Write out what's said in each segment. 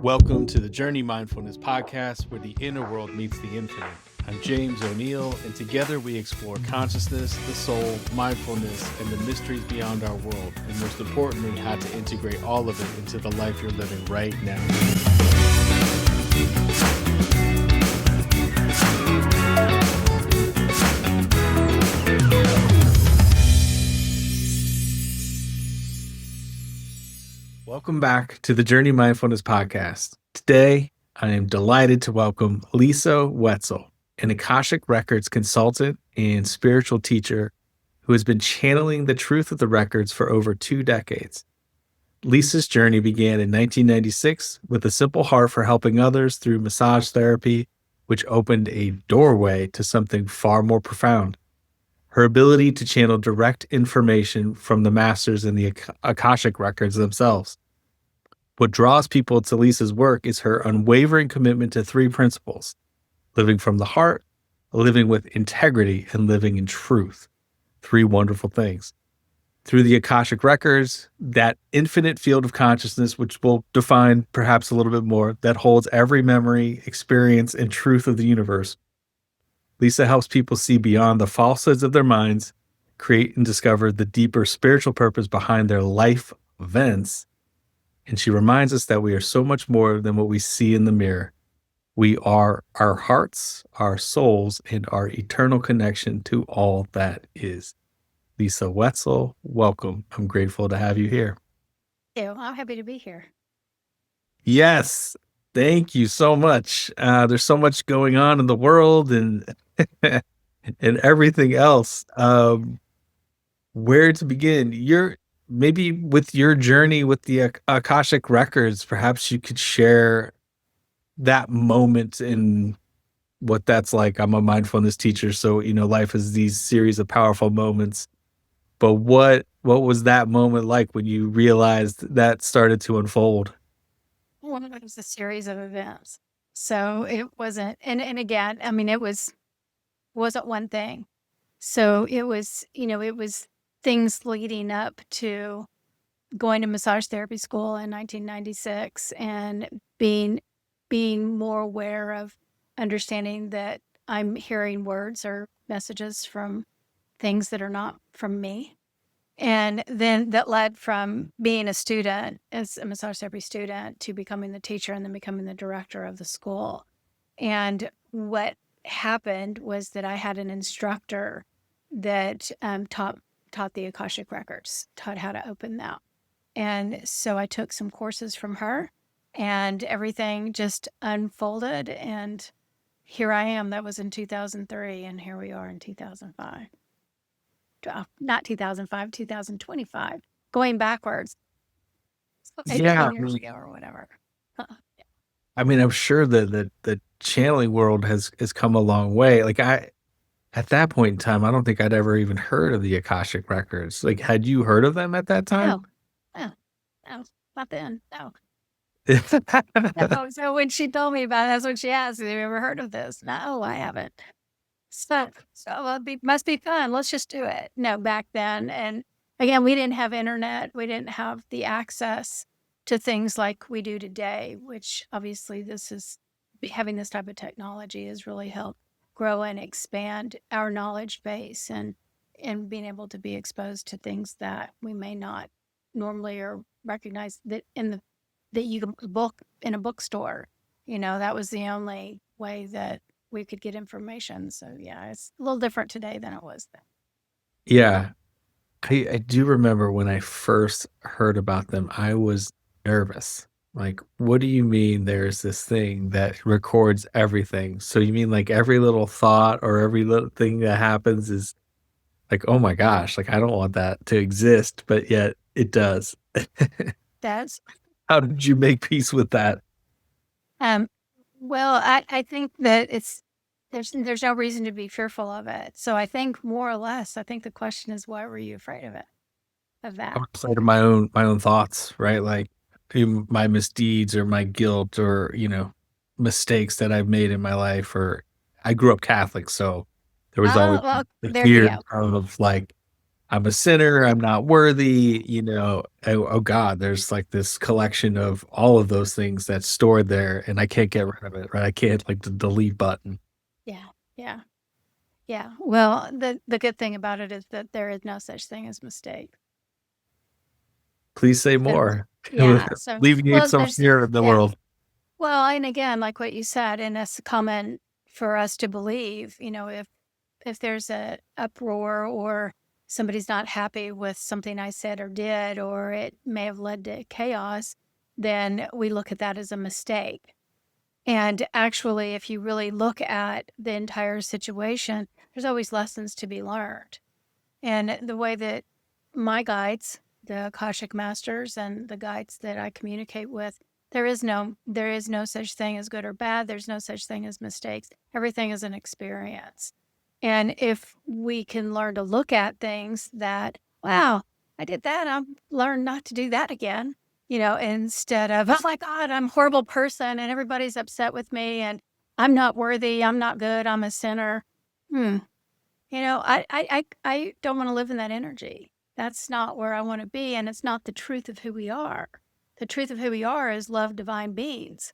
Welcome to the Journey Mindfulness Podcast, where the inner world meets the infinite. I'm James O'Neill, and together we explore consciousness, the soul, mindfulness, and the mysteries beyond our world, and most importantly, how to integrate all of it into the life you're living right now. Welcome back to the Journey Mindfulness Podcast. Today, I am delighted to welcome Lisa Wetsel, an Akashic Records consultant and spiritual teacher who has been channeling the truth of the records for over 2 decades. Lisa's journey began in 1996 with a simple heart for helping others through massage therapy, which opened a doorway to something far more profound. Her ability to channel direct information from the masters in the Akashic Records themselves. What draws people to Lisa's work is her unwavering commitment to 3 principles: living from the heart, living with integrity, and living in truth. 3 wonderful things. Through the Akashic Records, that infinite field of consciousness, which we'll define perhaps a little bit more, that holds every memory, experience, and truth of the universe, Lisa helps people see beyond the falsehoods of their minds, create and discover the deeper spiritual purpose behind their life events. And she reminds us that we are so much more than what we see in the mirror. We are our hearts, our souls, and our eternal connection to all that is. Lisa Wetsel, welcome. I'm grateful to have you here. I'm happy to be here. Yes, thank you so much. There's so much going on in the world and and everything else. Where to begin? Maybe with your journey with the Akashic Records, perhaps you could share that moment and what that's like. I'm a mindfulness teacher, so life is these series of powerful moments. But what was that moment like when you realized that started to unfold? Well, it was a series of events. So it wasn't, and again, I mean, wasn't one thing. So it was things leading up to going to massage therapy school in 1996 and being more aware of understanding that I'm hearing words or messages from things that are not from me. And then that led from being a student, as a massage therapy student, to becoming the teacher and then becoming the director of the school. And what happened was that I had an instructor that taught the Akashic Records, taught how to open that. And so I took some courses from her and everything just unfolded. And here I am. That was in 2003. And here we are in 2005. Not 2005, 2025. Going backwards. 18 years ago or whatever. I mean, I'm sure that the channeling world has come a long way. Like at that point in time, I don't think I'd ever even heard of the Akashic Records. Like, had you heard of them at that time? No, not then. No. No. So when she told me about it, that's when she asked, have you ever heard of this? No, I haven't. So must be fun. Let's just do it. No, back then. And again, we didn't have internet. We didn't have the access to things like we do today, which obviously having this type of technology has really helped grow and expand our knowledge base and being able to be exposed to things that we may not normally or recognize that you can book in a bookstore. That was the only way that we could get information. So yeah, it's a little different today than it was then. Yeah. I do remember when I first heard about them, I was nervous. Like, what do you mean there's this thing that records everything? So you mean like every little thought or every little thing that happens is like, oh my gosh, like I don't want that to exist, but yet it does. How did you make peace with that? Well, I think that there's no reason to be fearful of it. So I think more or less, I think the question is, why were you afraid of it? Of that? I'm afraid of my own thoughts, right? Like my misdeeds or my guilt or, mistakes that I've made in my life. Or I grew up Catholic, so there was always the fear of like, I'm a sinner, I'm not worthy, oh God, there's like this collection of all of those things that's stored there and I can't get rid of it, right? I can't like the delete button. Yeah. Yeah. Yeah. Well, the good thing about it is that there is no such thing as mistake. Please say So, more. yeah. So, Alleviate well, some there's, fear in the yeah. world. Well, and again, like what you said, and it's common for us to believe, if there's a uproar or somebody's not happy with something I said or did, or it may have led to chaos, then we look at that as a mistake. And actually, if you really look at the entire situation, there's always lessons to be learned. And the way that my guides, the Akashic Masters and the guides that I communicate with, there is no such thing as good or bad. There's no such thing as mistakes. Everything is an experience. And if we can learn to look at things that, wow, I did that, I'll learn not to do that again, instead of, oh my God, I'm a horrible person and everybody's upset with me and I'm not worthy, I'm not good, I'm a sinner. Hmm. I don't want to live in that energy. That's not where I want to be, and it's not the truth of who we are. The truth of who we are is love divine beings,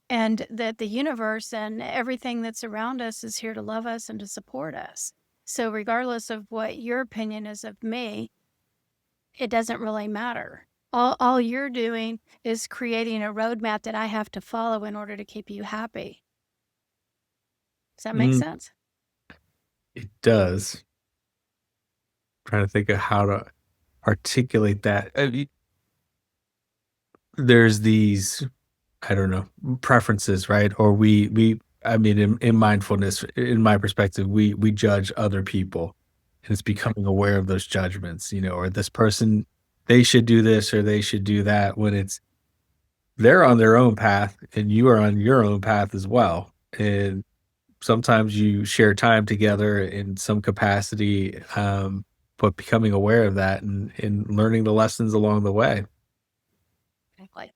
and that the universe and everything that's around us is here to love us and to support us. So regardless of what your opinion is of me, it doesn't really matter. All you're doing is creating a roadmap that I have to follow in order to keep you happy. Does that make Mm, sense? it does. Trying to think of how to articulate that. There's these, I don't know, preferences, right? Or I mean, in mindfulness, in my perspective, we judge other people, and it's becoming aware of those judgments, or this person, they should do this or they should do that. When it's they're on their own path and you are on your own path as well. And sometimes you share time together in some capacity, but becoming aware of that and learning the lessons along the way. Exactly.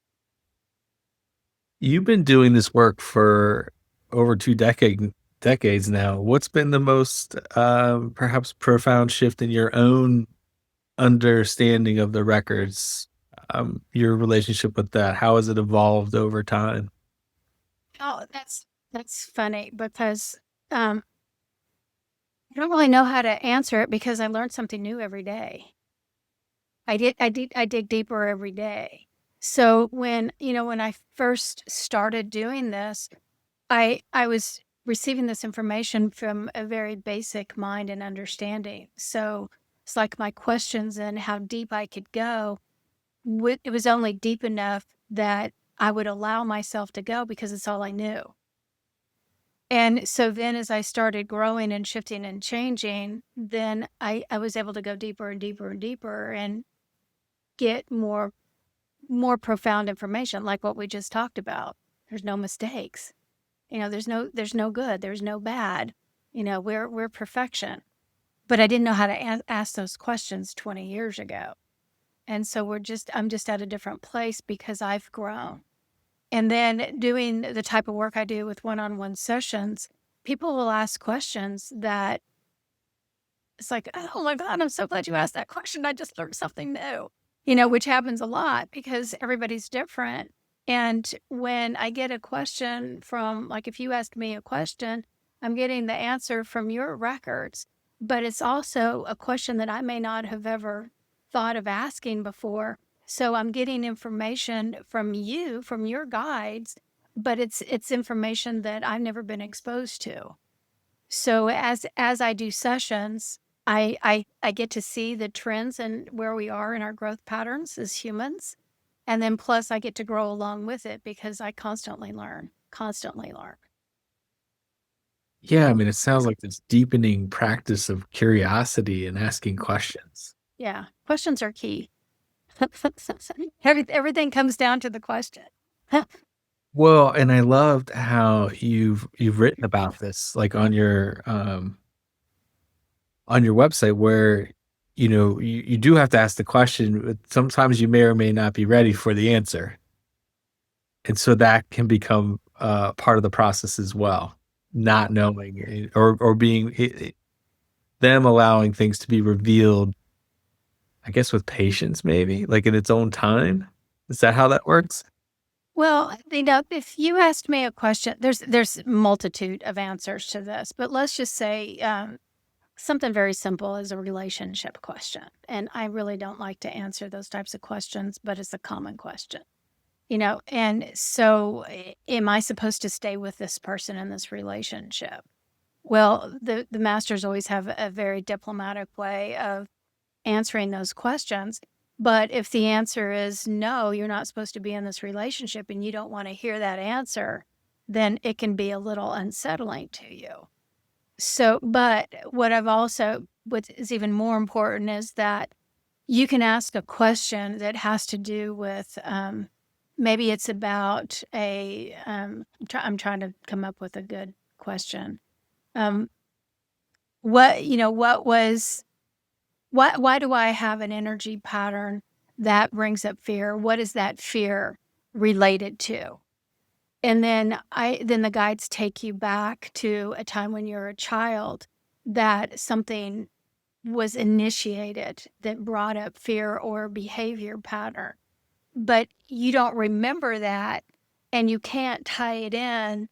You've been doing this work for over 2 decades now. What's been the most, perhaps profound shift in your own understanding of the records, your relationship with that? How has it evolved over time? Oh, that's funny because um, I don't really know how to answer it because I learn something new every day. I dig deeper every day. So when I first started doing this, I was receiving this information from a very basic mind and understanding. So it's like my questions and how deep I could go. It was only deep enough that I would allow myself to go because it's all I knew. And so then as I started growing and shifting and changing, then I was able to go deeper and deeper and deeper and get more profound information like what we just talked about. There's no mistakes. There's no good, there's no bad. We're perfection. But I didn't know how to ask those questions 20 years ago. And so I'm just at a different place because I've grown. And then doing the type of work I do with one-on-one sessions, people will ask questions that it's like, oh my God, I'm so glad you asked that question. I just learned something new, which happens a lot because everybody's different. And when I get a question from, like, if you ask me a question, I'm getting the answer from your records, but it's also a question that I may not have ever thought of asking before. So I'm getting information from you, from your guides, but it's information that I've never been exposed to. So as I do sessions, I get to see the trends and where we are in our growth patterns as humans. And then plus I get to grow along with it because I constantly learn, constantly learn. Yeah, I mean, it sounds like this deepening practice of curiosity and asking questions. Yeah. Questions are key. Everything comes down to the question. Well, and I loved how you've written about this, like, on your website where, you do have to ask the question, but sometimes you may or may not be ready for the answer. And so that can become, part of the process as well, not knowing, or being them allowing things to be revealed I guess with patience, maybe, like in its own time? Is that how that works? Well, if you asked me a question, there's multitude of answers to this, but let's just say something very simple is a relationship question. And I really don't like to answer those types of questions, but it's a common question. And so am I supposed to stay with this person in this relationship? Well, the masters always have a very diplomatic way of answering those questions. But if the answer is no, you're not supposed to be in this relationship and you don't want to hear that answer, then it can be a little unsettling to you. So, but what is even more important is that you can ask a question that has to do with, maybe it's about I'm trying to come up with a good question. Um, why do I have an energy pattern that brings up fear? What is that fear related to? And then the guides take you back to a time when you're a child that something was initiated that brought up fear or behavior pattern. But you don't remember that and you can't tie it in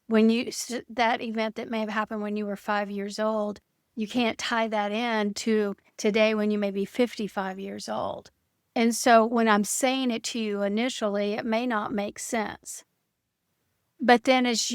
that event that may have happened when you were 5 years old. You can't tie that in to today when you may be 55 years old. And so when I'm saying it to you initially, it may not make sense. But then as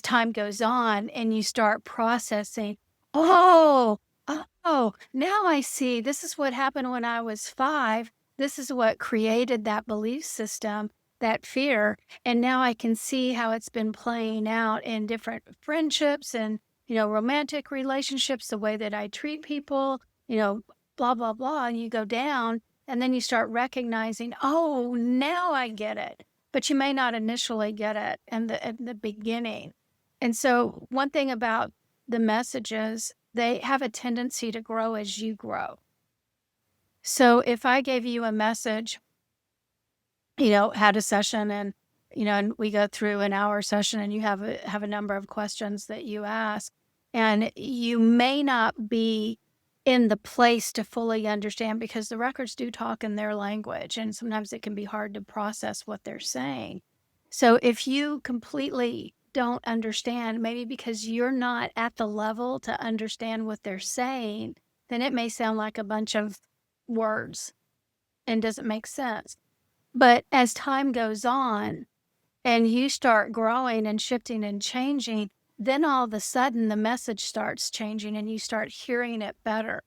time goes on and you start processing, oh, now I see this is what happened when I was 5. This is what created that belief system, that fear. And now I can see how it's been playing out in different friendships and, romantic relationships, the way that I treat people, blah, blah, blah. And you go down and then you start recognizing, oh, now I get it. But you may not initially get it at the beginning. And so one thing about the messages, they have a tendency to grow as you grow. So if I gave you a message, had a session and we go through an hour session and you have a number of questions that you ask, and you may not be in the place to fully understand because the records do talk in their language and sometimes it can be hard to process what they're saying. So if you completely don't understand, maybe because you're not at the level to understand what they're saying, then it may sound like a bunch of words and doesn't make sense. But as time goes on and you start growing and shifting and changing, then all of a sudden the message starts changing and you start hearing it better.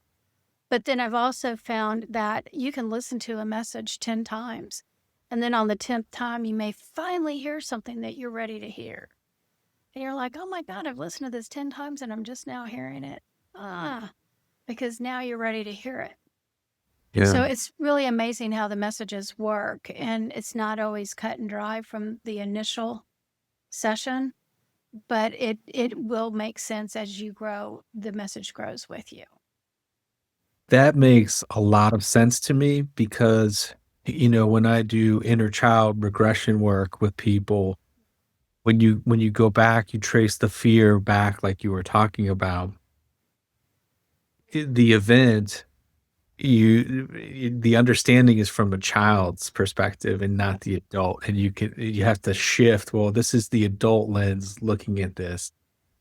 But then I've also found that you can listen to a message 10 times. And then on the 10th time, you may finally hear something that you're ready to hear. And you're like, oh my God, I've listened to this 10 times and I'm just now hearing it. Because now you're ready to hear it. Yeah. So it's really amazing how the messages work. And it's not always cut and dry from the initial session, but it will make sense as you grow. The message grows with you. That makes a lot of sense to me because, when I do inner child regression work with people, when you go back, you trace the fear back like you were talking about, the event, the understanding is from a child's perspective and not the adult, and you have to shift, well, this is the adult lens looking at this,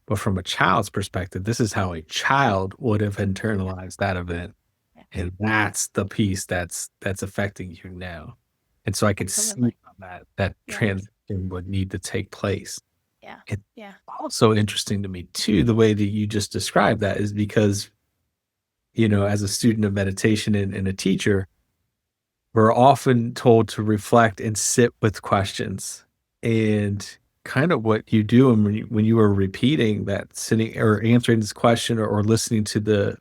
but from a child's perspective, this is how a child would have internalized that event. And that's the piece that's affecting you now. And so I could see Absolutely. how that Yeah. transition would need to take place. Yeah. It's Yeah. also interesting to me too, the way that you just described that is because, as a student of meditation and a teacher, we're often told to reflect and sit with questions. And kind of what you do and when you were repeating that, sitting or answering this question or listening to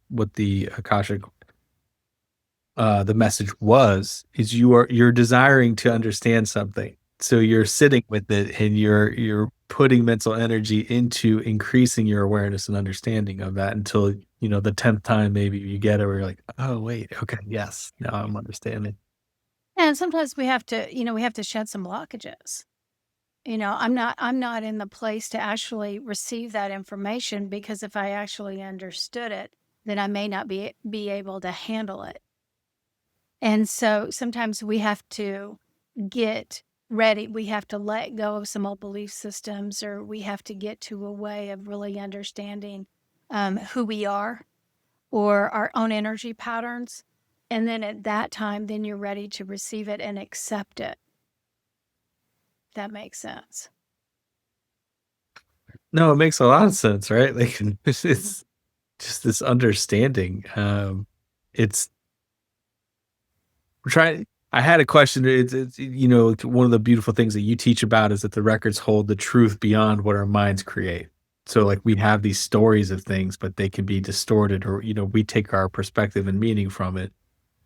what the Akashic the message is you're desiring to understand something. So you're sitting with it and you're putting mental energy into increasing your awareness and understanding of that until, the 10th time maybe you get it where you're like, "Oh, wait, okay, yes, now I'm understanding." And sometimes we have to shed some blockages. I'm not in the place to actually receive that information because if I actually understood it, then I may not be able to handle it. And so sometimes we have to get ready. We have to let go of some old belief systems, or we have to get to a way of really understanding who we are or our own energy patterns. And then at that time, then you're ready to receive it and accept it. That makes sense. No, it makes a lot of sense, right? Like it's just this understanding. It's trying. I had a question. It's one of the beautiful things that you teach about is that the records hold the truth beyond what our minds create. So like we have these stories of things, but they can be distorted, or we take our perspective and meaning from it.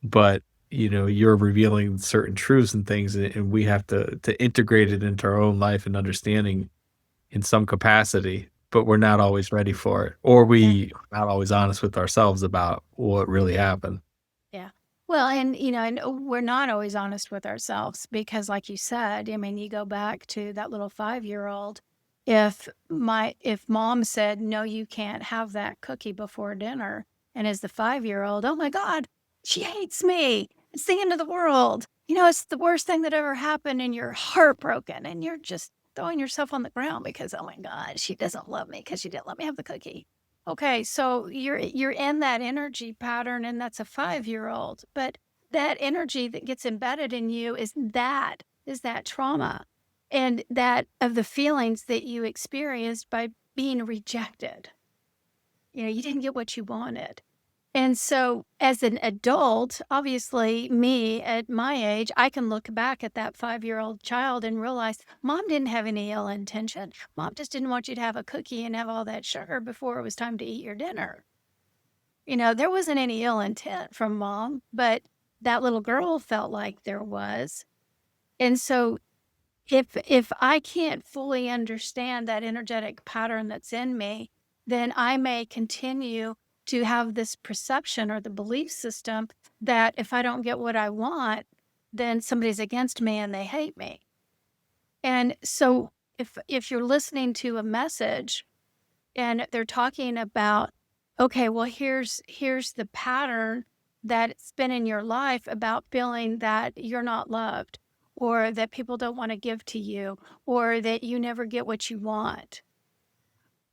But you're revealing certain truths and things, and we have to integrate it into our own life and understanding in some capacity, but we're not always ready for it, or Yeah. we are not always honest with ourselves about what really happened. Yeah. Well, and we're not always honest with ourselves because, like you said, I mean, you go back to that little 5-year-old. If mom said, no, you can't have that cookie before dinner, and as the 5-year-old, oh my God, she hates me. It's the end of the world. It's the worst thing that ever happened, and you're heartbroken, and you're just throwing yourself on the ground because, oh my God, she doesn't love me because she didn't let me have the cookie. Okay, so you're in that energy pattern, and that's a 5-year-old, but that energy that gets embedded in you is that trauma, and that of the feelings that you experienced by being rejected. You didn't get what you wanted. And so as an adult, obviously me at my age, I can look back at that 5-year-old child and realize mom didn't have any ill intention. Mom just didn't want you to have a cookie and have all that sugar before it was time to eat your dinner. There wasn't any ill intent from mom, but that little girl felt like there was. And so if I can't fully understand that energetic pattern that's in me, then I may continue to have this perception or the belief system that if I don't get what I want, then somebody's against me and they hate me. And so if you're listening to a message and they're talking about, okay, well, here's the pattern that's been in your life about feeling that you're not loved, or that people don't want to give to you, or that you never get what you want.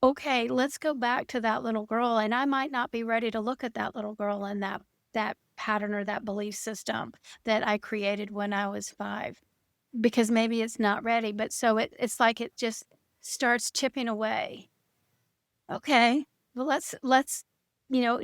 Okay, let's go back to that little girl, and I might not be ready to look at that little girl and that pattern or that belief system that I created when I was 5, because maybe it's not ready. But so it's like it just starts chipping away. Okay. Well, let's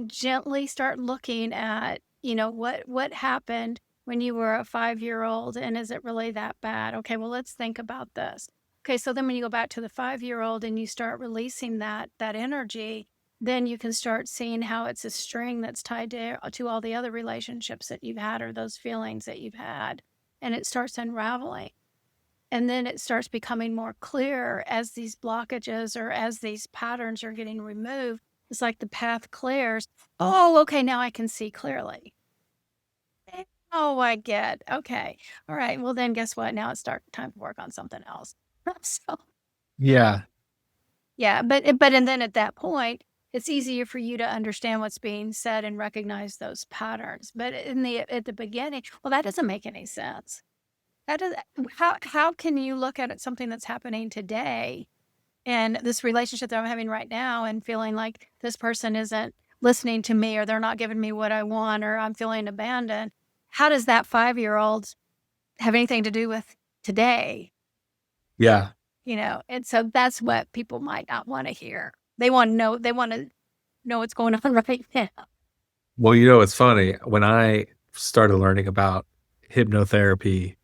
gently start looking at, what happened when you were a 5-year-old, and is it really that bad? Okay, well, let's think about this. Okay, so then when you go back to the 5-year-old and you start releasing that energy, then you can start seeing how it's a string that's tied to all the other relationships that you've had, or those feelings that you've had, and it starts unraveling. And then it starts becoming more clear as these blockages or as these patterns are getting removed. It's like the path clears. Oh, okay, now I can see clearly. Oh, I get. Okay. All right. Well, then guess what? Now it's time to work on something else. So, Yeah. yeah, but and then at that point, it's easier for you to understand what's being said and recognize those patterns. But at the beginning, well, that doesn't make any sense. That does how can you look at it, something that's happening today, and this relationship that I'm having right now, and feeling like this person isn't listening to me, or they're not giving me what I want, or I'm feeling abandoned? How does that 5-year-old have anything to do with today? Yeah. And so that's what people might not want to hear. They want to know what's going on right now. Well, it's funny. When I started learning about hypnotherapy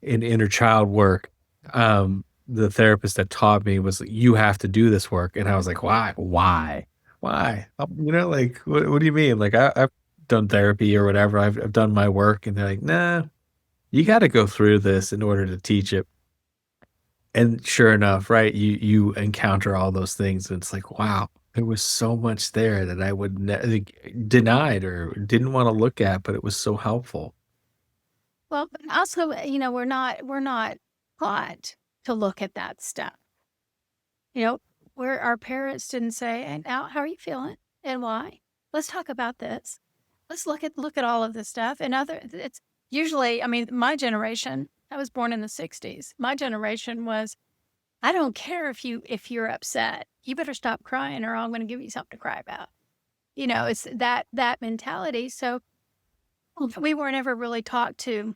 and inner child work, the therapist that taught me was like, "You have to do this work," and I was like, "Why? Why? Why?" Like, what do you mean? Like, I've done therapy or whatever. I've done my work, and they're like, "Nah, you got to go through this in order to teach it." And sure enough, right, you encounter all those things, and it's like, wow, there was so much there that I would like, denied or didn't want to look at, but it was so helpful. Well, but also, we're not taught to look at that stuff. Where our parents didn't say, "And now, how are you feeling and why? Let's talk about this. let's look at all of this stuff. And it's usually, I mean, my generation, I was born in the 60s. My generation was, I don't care if you're upset. You better stop crying or I'm going to give you something to cry about. It's that mentality. So we weren't ever really taught to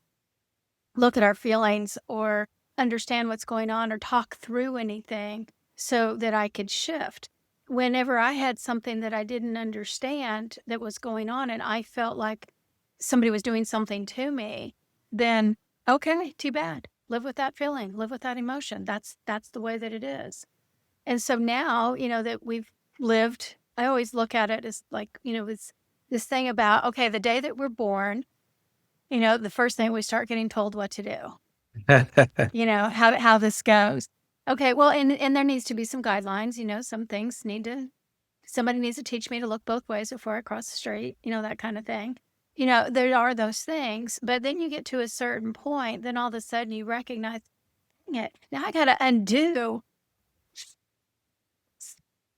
look at our feelings or understand what's going on or talk through anything so that I could shift. Whenever I had something that I didn't understand that was going on and I felt like somebody was doing something to me, then okay, too bad. Live with that feeling, live with that emotion. That's the way that it is. And so now, that we've lived, I always look at it as like, it's this thing about, okay, the day that we're born, the first thing we start getting told what to do, how this goes. Okay, well, and there needs to be some guidelines, some things somebody needs to teach me to look both ways before I cross the street, that kind of thing. There are those things, but then you get to a certain point, then all of a sudden you recognize, dang it, now I got to undo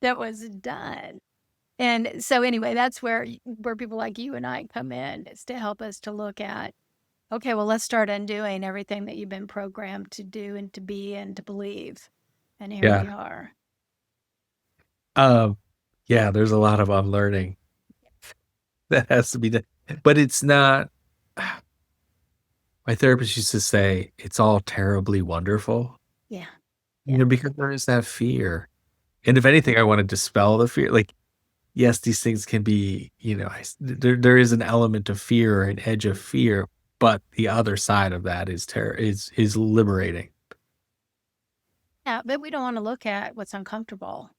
that was done. And so anyway, that's where people like you and I come in, is to help us to look at, okay, well, let's start undoing everything that you've been programmed to do and to be and to believe. And here we Yeah. are. Yeah, there's a lot of unlearning that has to be done. But it's not, my therapist used to say, it's all terribly wonderful, Yeah. Yeah. because there is that fear. And if anything, I want to dispel the fear. Like, yes, these things can be, there is an element of fear, an edge of fear, but the other side of that is liberating. Yeah. But we don't want to look at what's uncomfortable.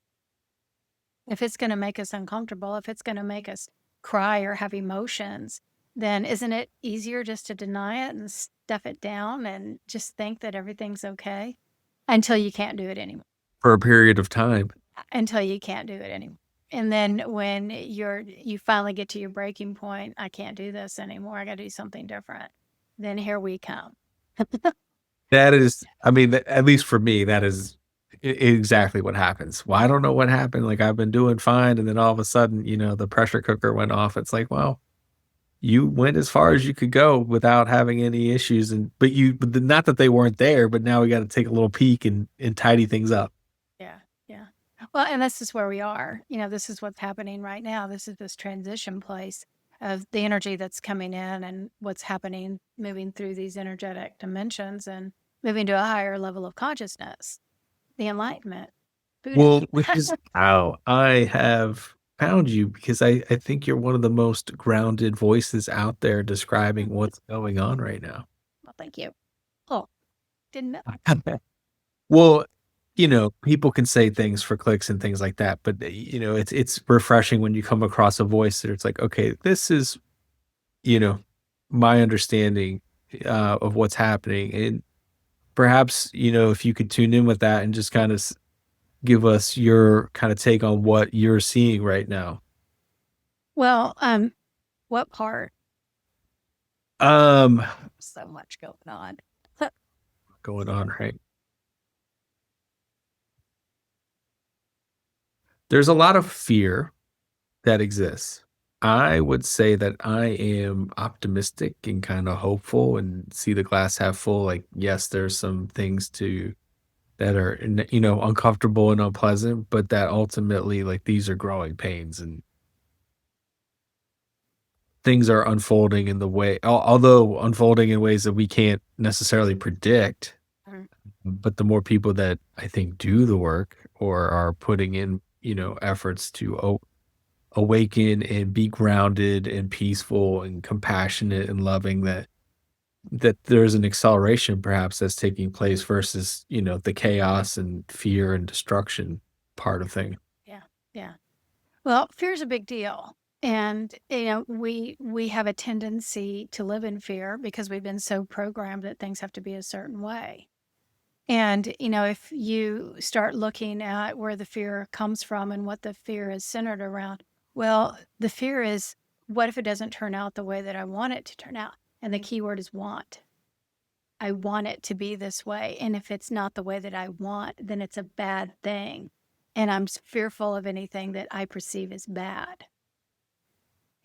If it's going to make us uncomfortable, if it's going to make us cry or have emotions, then isn't it easier just to deny it and stuff it down and just think that everything's okay until you can't do it anymore? For a period of time. Until you can't do it anymore. And then when you finally get to your breaking point, I can't do this anymore. I got to do something different. Then here we come. That is, I mean, at least for me, that is exactly what happens. Well, I don't know what happened. Like, I've been doing fine, and then all of a sudden, the pressure cooker went off. It's like, well, you went as far as you could go without having any issues, but not that they weren't there, but now we got to take a little peek and tidy things up. Yeah. Yeah. Well, and this is where we are. This is what's happening right now. This is this transition place of the energy that's coming in and what's happening, moving through these energetic dimensions and moving to a higher level of consciousness, the enlightenment. Buddha. Well, which is how I have found you, because I think you're one of the most grounded voices out there describing what's going on right now. Well, thank you. Oh, didn't know. Well, people can say things for clicks and things like that, but it's refreshing when you come across a voice that it's like, okay, this is, you know, my understanding of what's happening. And perhaps, if you could tune in with that and just kind of give us your kind of take on what you're seeing right now. Well, what part? Um, So much going on. going on, right? There's a lot of fear that exists. I would say that I am optimistic and kind of hopeful and see the glass half full. Like, yes, there's some things that are, uncomfortable and unpleasant, but that ultimately, like, these are growing pains and things are unfolding in the way, although unfolding in ways that we can't necessarily predict. Mhm. But the more people that I think do the work or are putting in, efforts to awaken and be grounded and peaceful and compassionate and loving, that there's an acceleration perhaps that's taking place versus, the chaos and fear and destruction part of thing. Yeah. Yeah. Well, fear is a big deal. And, we have a tendency to live in fear because we've been so programmed that things have to be a certain way. And, if you start looking at where the fear comes from and what the fear is centered around, well, the fear is, what if it doesn't turn out the way that I want it to turn out? And the key word is want. I want it to be this way. And if it's not the way that I want, then it's a bad thing. And I'm fearful of anything that I perceive as bad.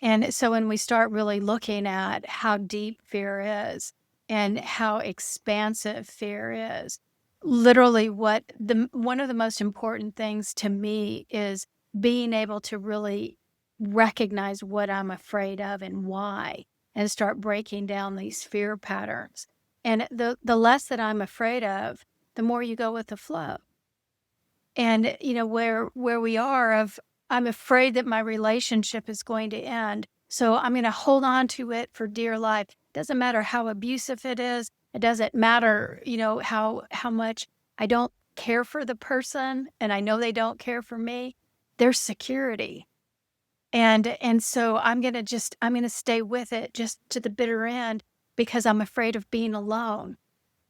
And so when we start really looking at how deep fear is and how expansive fear is, literally one of the most important things to me is being able to really recognize what I'm afraid of and why, and start breaking down these fear patterns. And the less that I'm afraid of, the more you go with the flow. And where we are of, I'm afraid that my relationship is going to end, so I'm going to hold on to it for dear life. Doesn't matter how abusive it is. It doesn't matter how much I don't care for the person, and I know they don't care for me. There's security. And so I'm going to stay with it just to the bitter end, because I'm afraid of being alone.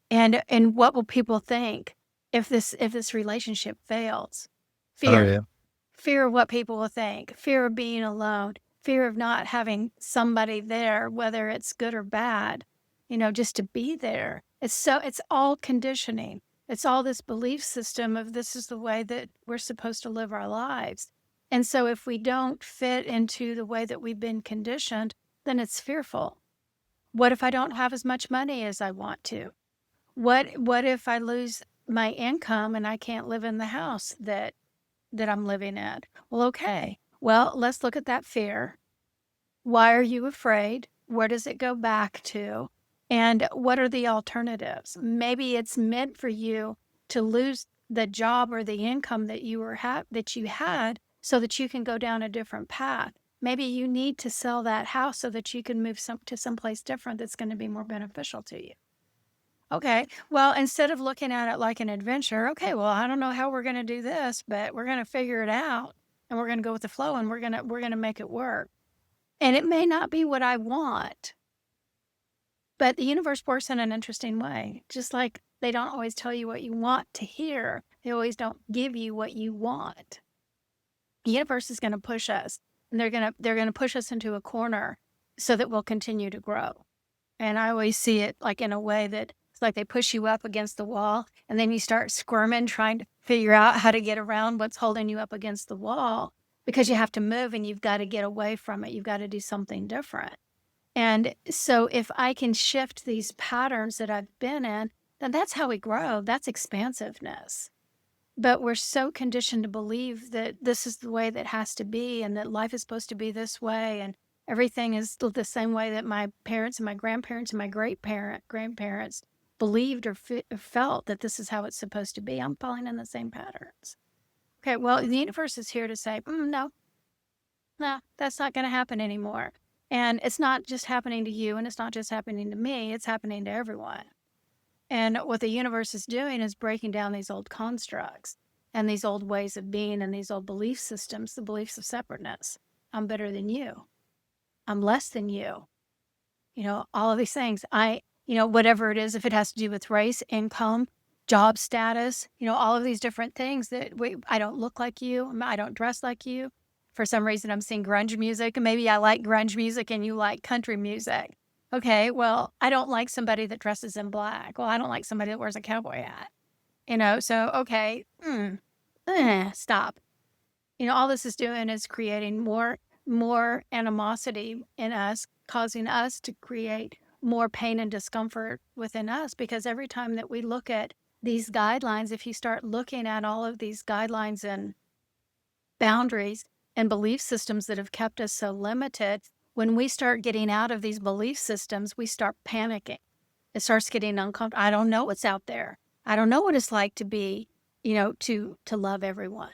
And what will people think if this relationship fails? Oh, Fear. yeah. Fear of what people will think, fear of being alone, fear of not having somebody there, whether it's good or bad, just to be there. It's all conditioning. It's all this belief system of this is the way that we're supposed to live our lives. And so if we don't fit into the way that we've been conditioned, then it's fearful. What if I don't have as much money as I want to? What if I lose my income and I can't live in the house that I'm living in? Well, okay. Well, let's look at that fear. Why are you afraid? Where does it go back to? And what are the alternatives? Maybe it's meant for you to lose the job or the income that you had so that you can go down a different path. Maybe you need to sell that house so that you can move to someplace different that's going to be more beneficial to you. Okay. Well, instead of looking at it like an adventure, okay, well, I don't know how we're going to do this, but we're going to figure it out, and we're going to go with the flow, and we're going to make it work. And it may not be what I want, but the universe works in an interesting way. Just like they don't always tell you what you want to hear, they always don't give you what you want. The universe is going to push us, and they're going to push us into a corner so that we'll continue to grow. And I always see it like in a way that it's like they push you up against the wall, and then you start squirming, trying to figure out how to get around what's holding you up against the wall, because you have to move and you've got to get away from it. You've got to do something different. And so if I can shift these patterns that I've been in, then that's how we grow. That's expansiveness. But we're so conditioned to believe that this is the way that has to be, and that life is supposed to be this way, and everything is the same way that my parents and my grandparents and my grandparents believed or felt that this is how it's supposed to be. I'm falling in the same patterns. Okay, well, the universe is here to say, no, that's not going to happen anymore. And it's not just happening to you, and it's not just happening to me, it's happening to everyone. And what the universe is doing is breaking down these old constructs and these old ways of being and these old belief systems, the beliefs of separateness. I'm better than you. I'm less than you. All of these things. Whatever it is, if it has to do with race, income, job status, all of these different things that I don't look like you. I don't dress like you. For some reason, I'm seeing grunge music, and maybe I like grunge music and you like country music. Okay, well, I don't like somebody that dresses in black. Well, I don't like somebody that wears a cowboy hat. So, okay, stop. All this is doing is creating more animosity in us, causing us to create more pain and discomfort within us. Because every time that we look at these guidelines, if you start looking at all of these guidelines and boundaries and belief systems that have kept us so limited, when we start getting out of these belief systems, we start panicking. It starts getting uncomfortable. I don't know what's out there. I don't know what it's like to be, to love everyone.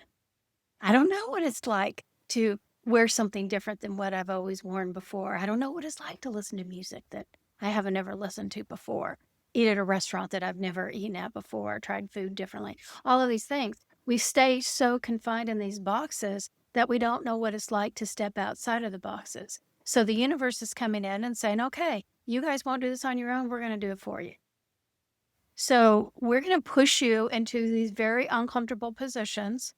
I don't know what it's like to wear something different than what I've always worn before. I don't know what it's like to listen to music that I haven't ever listened to before, eat at a restaurant that I've never eaten at before, tried food differently, all of these things. We stay so confined in these boxes that we don't know what it's like to step outside of the boxes. So the universe is coming in and saying, okay, you guys won't do this on your own. We're going to do it for you. So we're going to push you into these very uncomfortable positions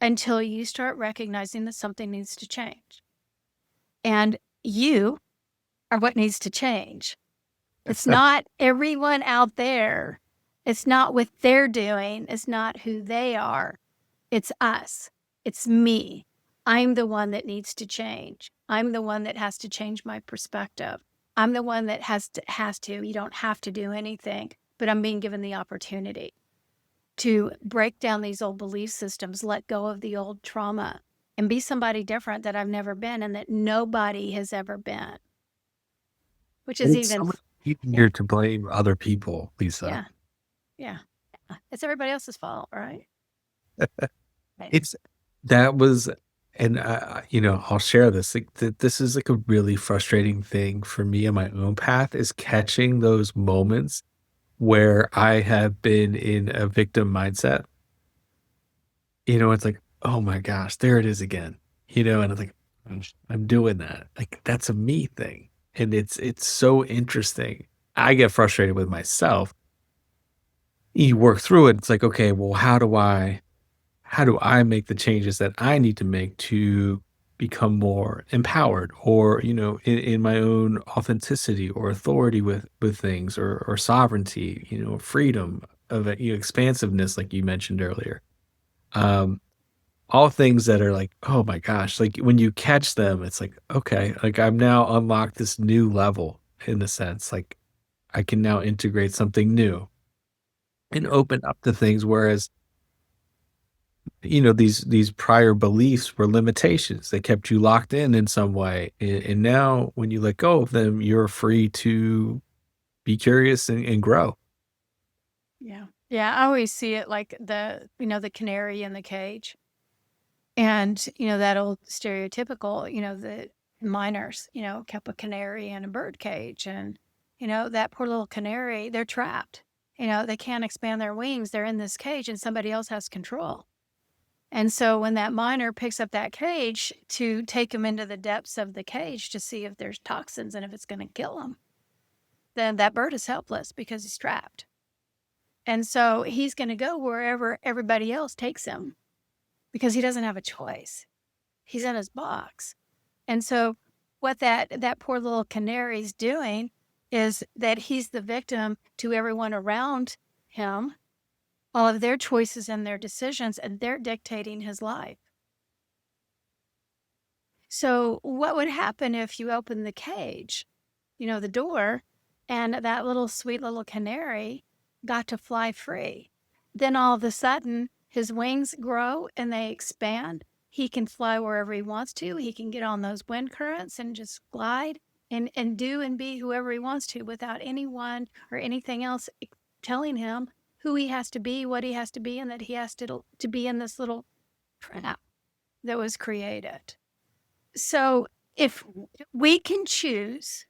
until you start recognizing that something needs to change. And you are what needs to change. It's not everyone out there. It's not what they're doing. It's not who they are. It's us. It's me. I'm the one that needs to change. I'm the one that has to change my perspective. I'm the one that has to. You don't have to do anything, but I'm being given the opportunity to break down these old belief systems, let go of the old trauma, and be somebody different that I've never been and that nobody has ever been. Which is It's even, so much yeah, easier to blame other people, Lisa. yeah, yeah. It's everybody else's fault, right? Right. It's that was and, I'll share this, like, this is, like, a really frustrating thing for me on my own path is catching those moments where I have been in a victim mindset. It's like, "Oh my gosh, there it is again," and it's like, I'm doing that." Like, that's a me thing, and it's so interesting. I get frustrated with myself. You work through it, it's like, "Okay, well, how do I make the changes that I need to make to become more empowered or, in my own authenticity or authority with things or sovereignty, freedom of it, expansiveness, like you mentioned earlier. Um, all things that are like, oh my gosh, like when you catch them, it's like, okay, like I'm now unlocked this new level in a sense. Like I can now integrate something new and open up to things. Whereas these prior beliefs were limitations. They kept you locked in some way, and now when you let go of them, you're free to be curious and grow. Yeah. Yeah. I always see it like the canary in the cage. And, that old stereotypical, the miners, kept a canary in a bird cage. And, that poor little canary, they're trapped. They can't expand their wings. They're in this cage and somebody else has control. And so when that miner picks up that cage to take him into the depths of the cage to see if there's toxins and if it's going to kill him, then that bird is helpless because he's trapped. And so he's going to go wherever everybody else takes him because he doesn't have a choice. He's in his box. And so what that poor little canary's doing is that he's the victim to everyone around him, all of their choices and their decisions, and they're dictating his life. So what would happen if you open the cage, the door, and that little sweet little canary got to fly free? Then all of a sudden, his wings grow and they expand. He can fly wherever he wants to. He can get on those wind currents and just glide and do and be whoever he wants to without anyone or anything else telling him who he has to be, what he has to be, and that he has to be in this little trap that was created. So if we can choose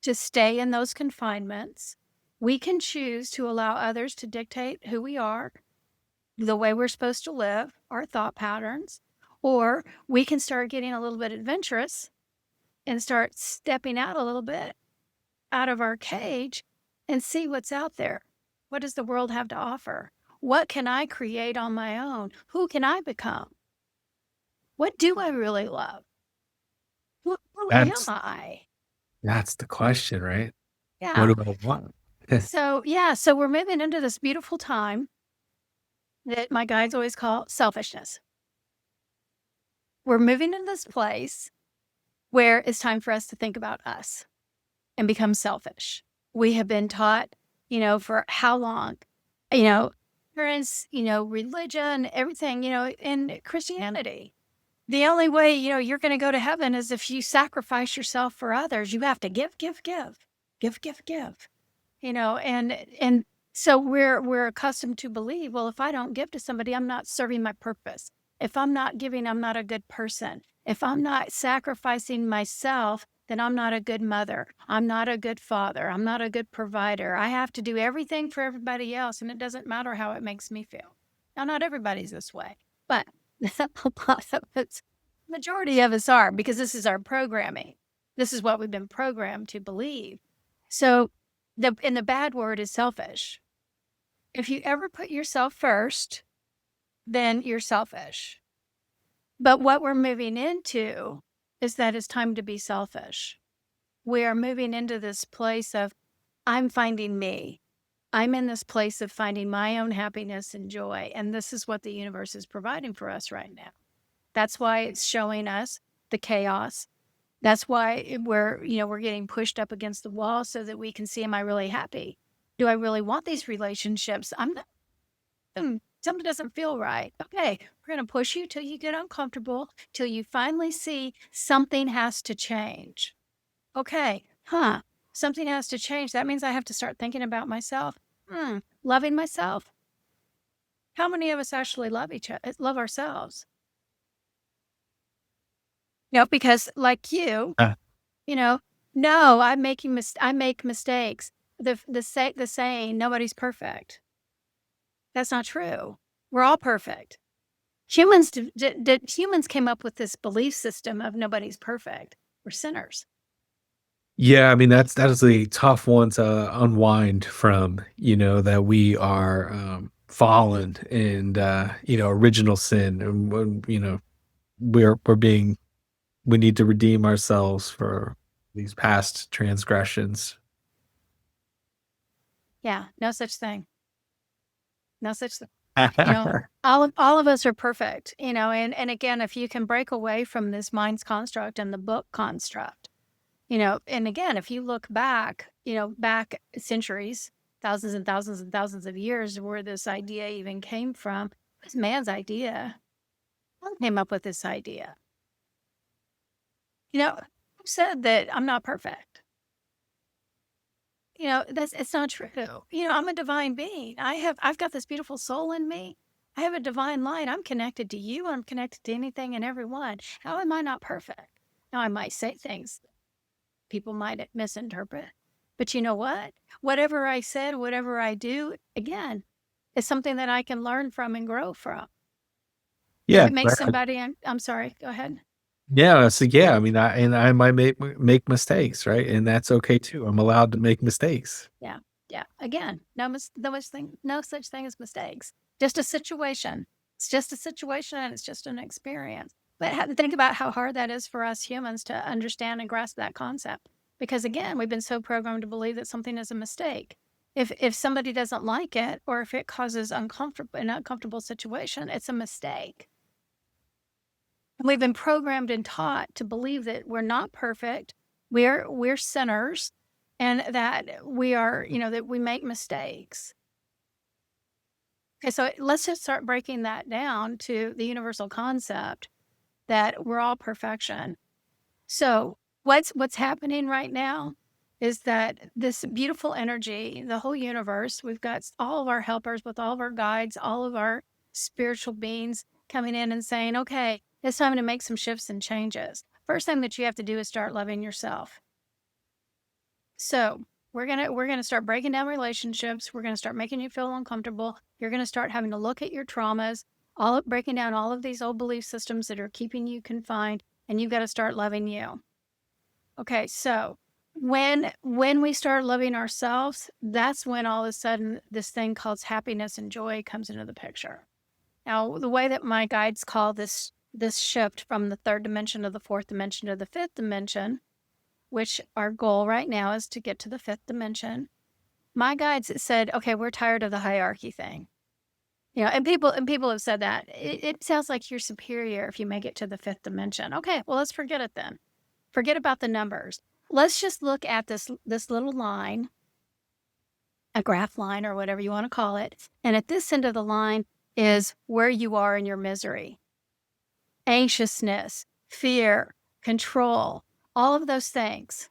to stay in those confinements, we can choose to allow others to dictate who we are, the way we're supposed to live, our thought patterns, or we can start getting a little bit adventurous and start stepping out a little bit out of our cage and see what's out there. What does the world have to offer? What can I create on my own? Who can I become? What do I really love? Who am That's I? that's the question, right? What Yeah. do I want? So we're moving into this beautiful time that my guides always call selfishness. We're moving into this place where it's time for us to think about us and become selfish. We have been taught, for how long? You know, parents, religion, everything, in Christianity. The only way, you're going to go to heaven is if you sacrifice yourself for others. You have to give, give, give, give, give, give. And so we're accustomed to believe, well, if I don't give to somebody, I'm not serving my purpose. If I'm not giving, I'm not a good person. If I'm not sacrificing myself, then I'm not a good mother. I'm not a good father. I'm not a good provider. I have to do everything for everybody else, and it doesn't matter how it makes me feel. Now, not everybody's this way, but a lot of us, majority of us are, because this is our programming. This is what we've been programmed to believe. So the bad word is selfish. If you ever put yourself first, then you're selfish. But what we're moving into is that it's time to be selfish. We are moving into this place of, I'm finding me. I'm in this place of finding my own happiness and joy. And this is what the universe is providing for us right now. That's why it's showing us the chaos. That's why we're getting pushed up against the wall so that we can see, am I really happy? Do I really want these relationships? I'm not, something doesn't feel right. Okay, we're going to push you till you get uncomfortable, till you finally see something has to change. Okay, something has to change. That means I have to start thinking about myself. Loving myself. How many of us actually love ourselves? Because like you, Uh, no, I make mistakes. The saying, nobody's perfect. That's not true. We're all perfect. Humans humans came up with this belief system of nobody's perfect. We're sinners. yeah, I mean, that is a tough one to unwind from, that we are, fallen and, original sin, and when, we're being we need to redeem ourselves for these past transgressions. Yeah, no such thing. No such thing. All of us are perfect, and again, if you can break away from this mind's construct and the book construct, and again, if you look back, back centuries, thousands and thousands and thousands of years where this idea even came from, it was man's idea. Man came up with this idea. Who said that I'm not perfect? It's not true. I'm a divine being. I've got this beautiful soul in me. I have a divine light. I'm connected to you. I'm connected to anything and everyone. How am I not perfect? Now, I might say things people might misinterpret, but you know what? Whatever I said, whatever I do, again, is something that I can learn from and grow from. If Yeah, it makes somebody, I'm sorry, go ahead. yeah, so, yeah, I mean, I might make mistakes, right? And that's okay too. I'm allowed to make mistakes. Yeah. Yeah. Again, no such thing as mistakes. Just a situation. It's just a situation and it's just an experience. But think about how hard that is for us humans to understand and grasp that concept. Because again, we've been so programmed to believe that something is a mistake. If somebody doesn't like it or if it causes an uncomfortable situation, it's a mistake. And we've been programmed and taught to believe that we're not perfect. We're sinners and that we are, that we make mistakes. Okay, so let's just start breaking that down to the universal concept that we're all perfection. So what's happening right now is that this beautiful energy, the whole universe, we've got all of our helpers with all of our guides, all of our spiritual beings coming in and saying, okay, it's time to make some shifts and changes. First thing that you have to do is start loving yourself. So we're gonna start breaking down relationships. We're gonna start making you feel uncomfortable. You're gonna start having to look at your traumas, breaking down all of these old belief systems that are keeping you confined, and you've got to start loving you. Okay, so when we start loving ourselves, that's when all of a sudden this thing called happiness and joy comes into the picture. Now, the way that my guides call this shift from the third dimension to the fourth dimension to the fifth dimension, which our goal right now is to get to the fifth dimension. My guides said, okay, we're tired of the hierarchy thing. And people have said that. It sounds like you're superior if you make it to the fifth dimension. Okay, well, let's forget it then. Forget about the numbers. Let's just look at this little line, a graph line or whatever you want to call it. And at this end of the line is where you are in your misery. Anxiousness, fear, control, all of those things.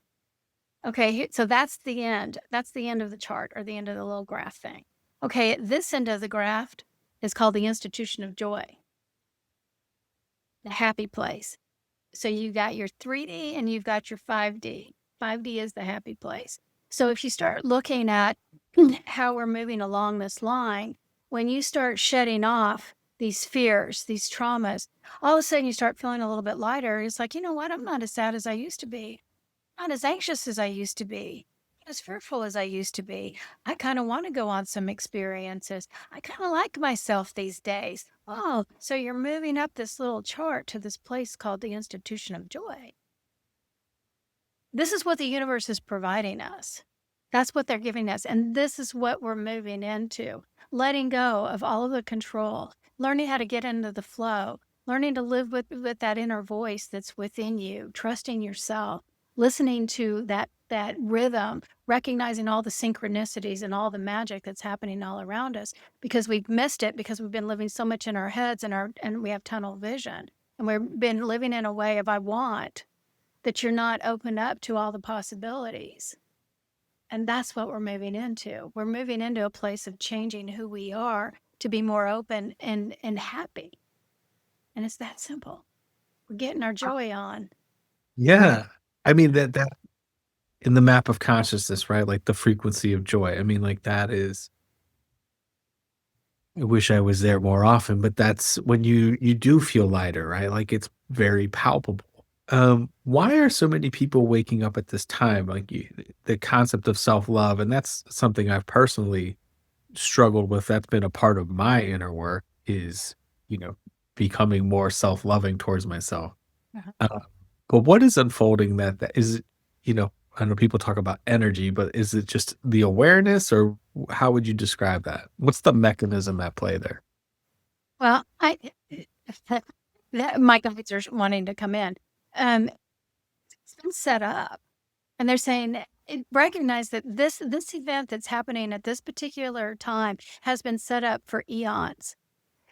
Okay, so that's the end. That's the end of the chart or the end of the little graph thing. Okay, at this end of the graph is called the institution of joy, the happy place. So you've got your 3D and you've got your 5D. 5D is the happy place. So if you start looking at how we're moving along this line, when you start shedding off these fears, these traumas, all of a sudden you start feeling a little bit lighter. It's like, you know what? I'm not as sad as I used to be. Not as anxious as I used to be. As fearful as I used to be. I kind of want to go on some experiences. I kind of like myself these days. Oh, so you're moving up this little chart to this place called the institution of joy. This is what the universe is providing us. That's what they're giving us. And this is what we're moving into. Letting go of all of the control, learning how to get into the flow, learning to live with that inner voice that's within you, trusting yourself, listening to that rhythm, recognizing all the synchronicities and all the magic that's happening all around us, because we've missed it because we've been living so much in our heads and we have tunnel vision. And we've been living in a way of I want, that you're not open up to all the possibilities. And that's what we're moving into. We're moving into a place of changing who we are to be more open and happy. And it's that simple. We're getting our joy on. Yeah. I mean that in the map of consciousness, right? Like the frequency of joy. I mean, like that is I wish I was there more often, but that's when you do feel lighter, right? Like it's very palpable. Why are so many people waking up at this time? Like the concept of self-love, and that's something I've personally struggled with. That's been a part of my inner work is, you know, becoming more self-loving towards myself. Uh-huh. Uh, but what is unfolding that is it, you know, I know people talk about energy, but is it just the awareness or how would you describe that? What's the mechanism at play there? Well, my guides are wanting to come in. It's been set up, and they're saying recognize that this event that's happening at this particular time has been set up for eons.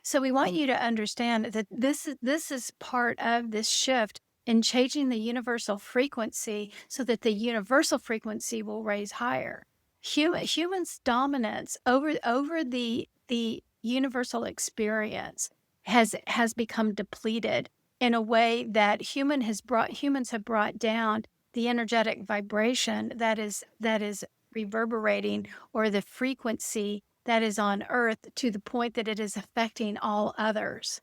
So we want you to understand that this is part of this shift in changing the universal frequency so that the universal frequency will raise higher. Humans' dominance over the universal experience has become depleted in a way that humans have brought down the energetic vibration that is reverberating, or the frequency that is on earth, to the point that it is affecting all others.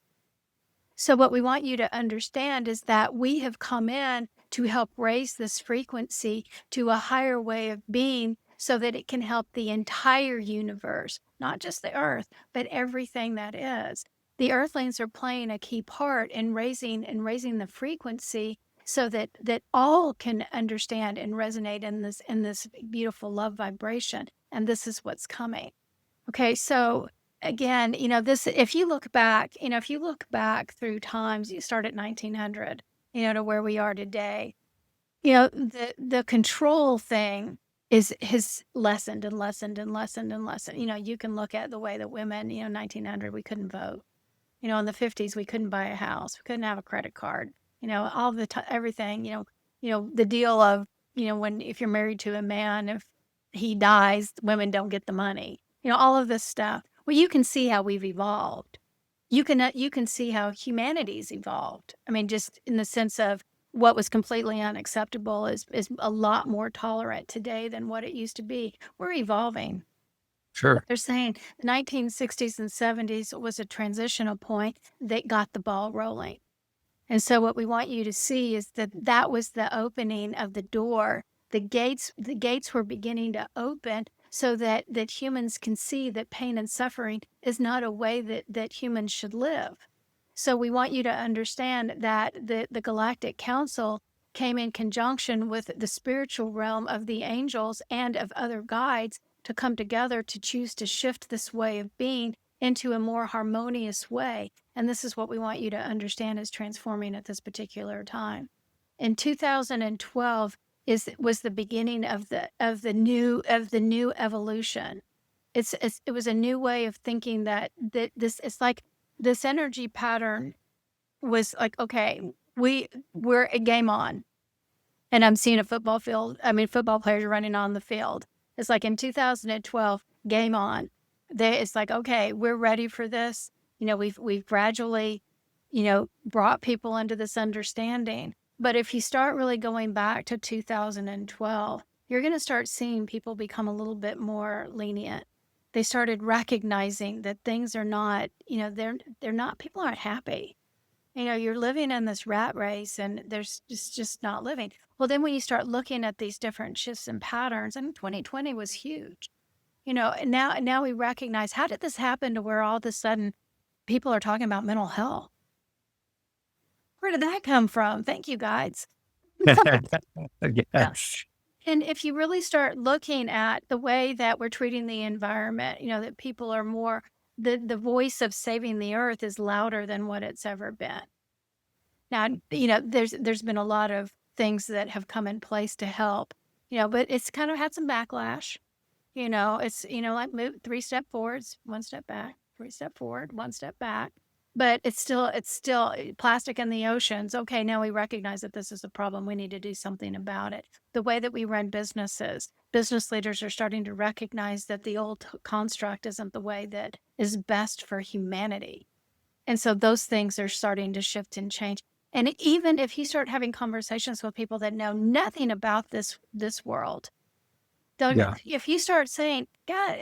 So what we want you to understand is that we have come in to help raise this frequency to a higher way of being so that it can help the entire universe, not just the earth, but everything that is. The earthlings are playing a key part in raising the frequency so that all can understand and resonate in this beautiful love vibration. And this is what's coming. Okay, so again, this, if you look back, through times, you start at 1900, to where we are today, the control thing has lessened and lessened and lessened and lessened. You can look at the way that women, 1900, we couldn't vote. In the 50s, we couldn't buy a house, we couldn't have a credit card. All the everything. The deal of when if you're married to a man, if he dies, women don't get the money. All of this stuff. Well, you can see how we've evolved. You can see how humanity's evolved. I mean, just in the sense of what was completely unacceptable is a lot more tolerant today than what it used to be. We're evolving. Sure. They're saying the 1960s and 70s was a transitional point that got the ball rolling. And so what we want you to see is that was the opening of the door. The gates were beginning to open so that humans can see that pain and suffering is not a way that humans should live. So we want you to understand that the Galactic Council came in conjunction with the spiritual realm of the angels and of other guides to come together to choose to shift this way of being into a more harmonious way. And this is what we want you to understand is transforming at this particular time. In 2012 was the beginning of the new evolution. It was a new way of thinking that this, it's like this energy pattern was like, okay, we're a game on. And I'm seeing football players running on the field. It's like in 2012, game on. It's like, okay, we're ready for this. We've gradually, brought people into this understanding. But if you start really going back to 2012, you're going to start seeing people become a little bit more lenient. They started recognizing that things are not, they're not, people aren't happy. You're living in this rat race and there's just not living. Well, then when you start looking at these different shifts and patterns, and 2020 was huge, and now we recognize, how did this happen to where all of a sudden people are talking about mental health? Where did that come from? Thank you, guides. Yeah. Yes. And if you really start looking at the way that we're treating the environment, that people are more the voice of saving the earth is louder than what it's ever been. Now, there's been a lot of things that have come in place to help, but it's kind of had some backlash. It's, like move 3 step forwards, 1 step back, 3 step forward, 1 step back. But it's still plastic in the oceans. Okay, now we recognize that this is a problem. We need to do something about it. The way that we run businesses, business leaders are starting to recognize that the old construct isn't the way that is best for humanity. And so those things are starting to shift and change. And even if you start having conversations with people that know nothing about this world, Yeah. if you start saying, God,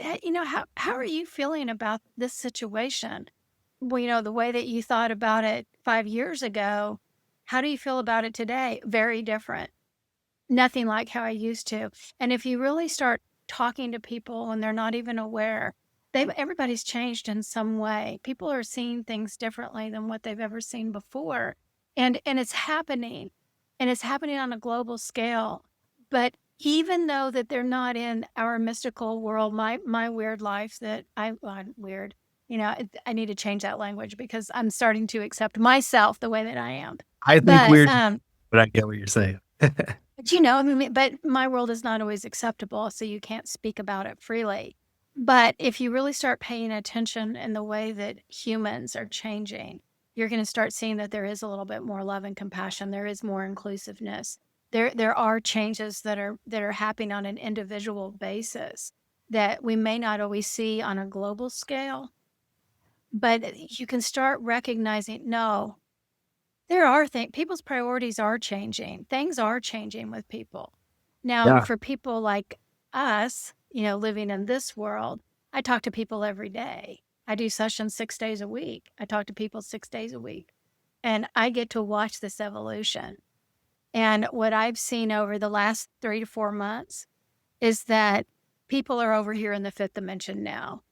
how are you feeling about this situation? Well, the way that you thought about it 5 years ago, how do you feel about it today? Very different. Nothing like how I used to. And if you really start talking to people and they're not even aware, everybody's changed in some way. People are seeing things differently than what they've ever seen before. And it's happening. And it's happening on a global scale. But even though that they're not in our mystical world, my weird life that I'm weird, I need to change that language because I'm starting to accept myself the way that I am. I think But weird, but I get what you're saying. but my world is not always acceptable, so you can't speak about it freely. But if you really start paying attention in the way that humans are changing, you're going to start seeing that there is a little bit more love and compassion. There is more inclusiveness. There are changes that are happening on an individual basis that we may not always see on a global scale, but you can start recognizing, no, there are things, people's priorities are changing. Things are changing with people. Now, Yeah. for people like us, living in this world, I talk to people every day. I do sessions 6 days a week. I talk to people 6 days a week. And I get to watch this evolution. And what I've seen over the last 3 to 4 months is that people are over here in the fifth dimension now.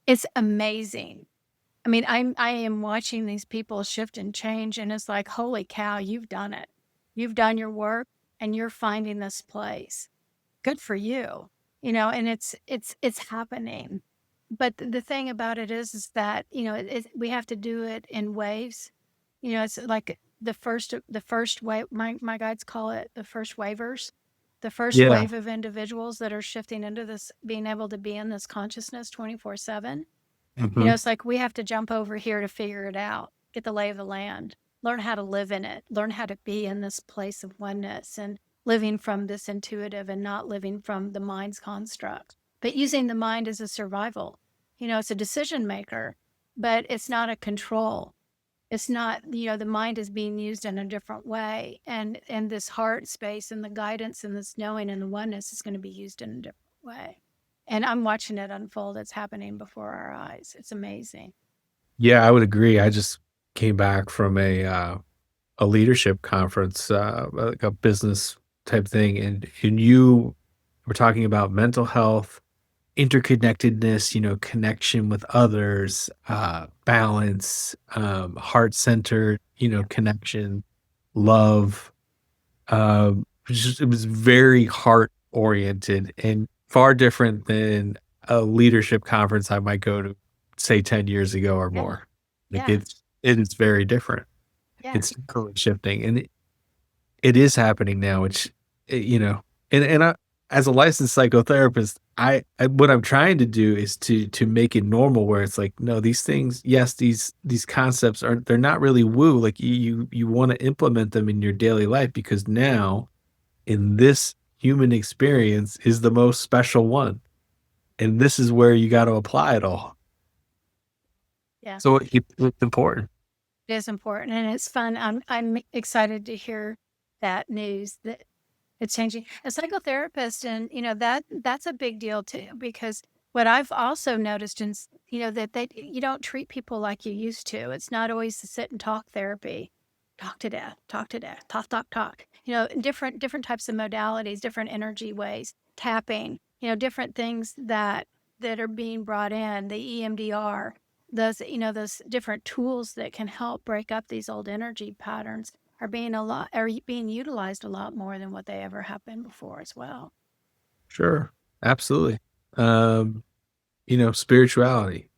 It's amazing. I mean, I am watching these people shift and change, and it's like, holy cow, you've done it. You've done your work, and you're finding this place. Good for you. And it's happening. But the thing about it is that we have to do it in waves. It's like the first wave. My guides call it the first wavers. The first Yeah. wave of individuals that are shifting into this, being able to be in this consciousness 24/7. Hmm. It's like we have to jump over here to figure it out, get the lay of the land, learn how to live in it, learn how to be in this place of oneness and living from this intuitive and not living from the mind's construct, but using the mind as a survival. It's a decision maker, but it's not a control. It's not, the mind is being used in a different way. And this heart space and the guidance and this knowing and the oneness is going to be used in a different way. And I'm watching it unfold. It's happening before our eyes. It's amazing. Yeah, I would agree. I just came back from a leadership conference, like a business type thing, and you were talking about mental health, interconnectedness, connection with others, balance, heart centered, connection, love. It was very heart oriented and far different than a leadership conference I might go to, say 10 years ago or Yeah. more. Like Yeah. it is very different. Yeah. It's totally shifting, and it is happening now, which, and I, as a licensed psychotherapist, I what I'm trying to do is to make it normal where it's like, no, these things, yes, these concepts are they're not really woo. Like you want to implement them in your daily life because now in this human experience is the most special one. And this is where you got to apply it all. Yeah. So it's important. It is important and it's fun. I'm excited to hear that news that it's changing. A psychotherapist, and that's a big deal too, because what I've also noticed is, that you don't treat people like you used to. It's not always the sit and talk therapy. Talk to death, talk to death, talk, talk, talk. Different types of modalities, different energy ways, tapping, different things that are being brought in, the EMDR, those different tools that can help break up these old energy patterns are being utilized a lot more than what they ever have been before as well. Sure. Absolutely. Um, spirituality.